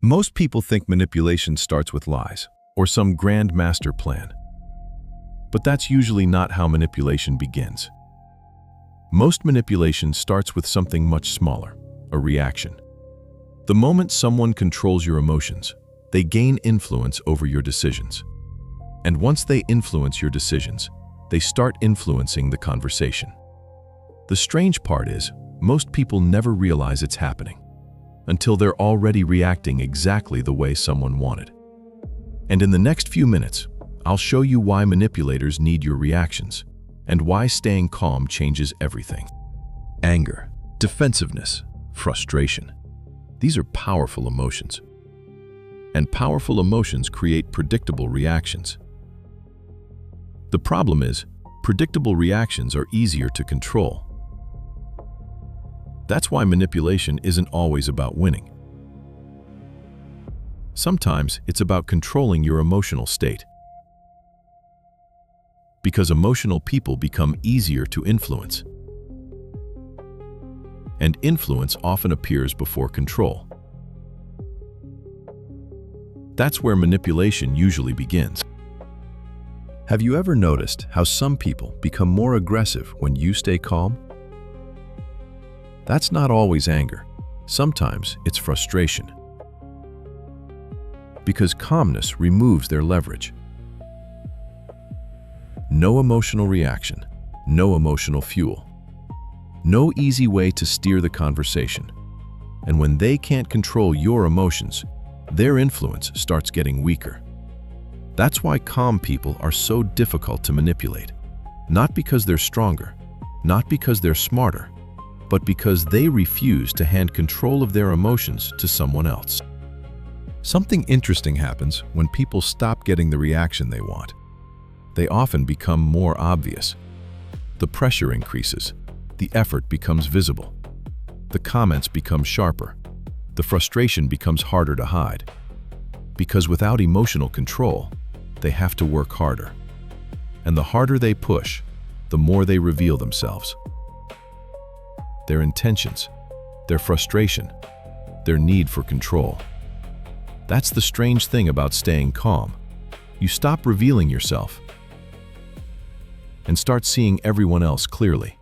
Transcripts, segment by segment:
Most people think manipulation starts with lies or some grand master plan. But that's usually not how manipulation begins. Most manipulation starts with something much smaller, a reaction. The moment someone controls your emotions, they gain influence over your decisions. And once they influence your decisions, they start influencing the conversation. The strange part is, most people never realize it's happening until they're already reacting exactly the way someone wanted. And in the next few minutes, I'll show you why manipulators need your reactions and why staying calm changes everything. Anger, defensiveness, frustration. These are powerful emotions. And powerful emotions create predictable reactions. The problem is, predictable reactions are easier to control. That's why manipulation isn't always about winning. Sometimes it's about controlling your emotional state. Because emotional people become easier to influence. And influence often appears before control. That's where manipulation usually begins. Have you ever noticed how some people become more aggressive when you stay calm? That's not always anger. Sometimes it's frustration. Because calmness removes their leverage. No emotional reaction, no emotional fuel. No easy way to steer the conversation. And when they can't control your emotions, their influence starts getting weaker. That's why calm people are so difficult to manipulate. Not because they're stronger, not because they're smarter, but because they refuse to hand control of their emotions to someone else. Something interesting happens when people stop getting the reaction they want. They often become more obvious. The pressure increases. The effort becomes visible. The comments become sharper. The frustration becomes harder to hide. Because without emotional control, they have to work harder. And the harder they push, the more they reveal themselves. Their intentions, their frustration, their need for control. That's the strange thing about staying calm. You stop revealing yourself and start seeing everyone else clearly.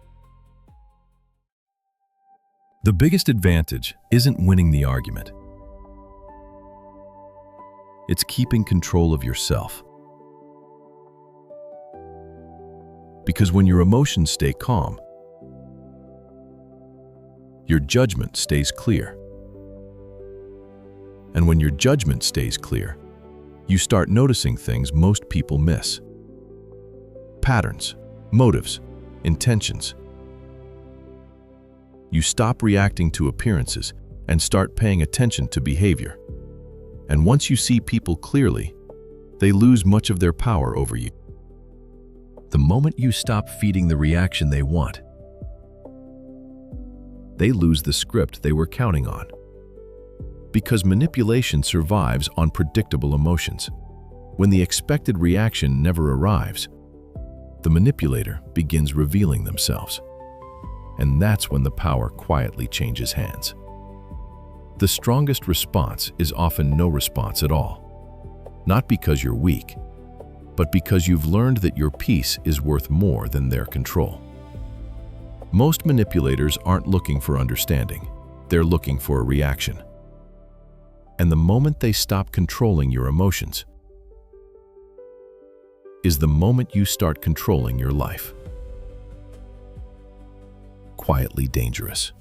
The biggest advantage isn't winning the argument. It's keeping control of yourself. Because when your emotions stay calm, your judgment stays clear. And when your judgment stays clear, you start noticing things most people miss. Patterns, motives, intentions. You stop reacting to appearances and start paying attention to behavior. And once you see people clearly, they lose much of their power over you. The moment you stop feeding the reaction they want, they lose the script they were counting on. Because manipulation survives on predictable emotions. When the expected reaction never arrives, the manipulator begins revealing themselves. And that's when the power quietly changes hands. The strongest response is often no response at all. Not because you're weak, but because you've learned that your peace is worth more than their control. Most manipulators aren't looking for understanding. They're looking for a reaction. And the moment they stop controlling your emotions is the moment you start controlling your life. Quietly dangerous.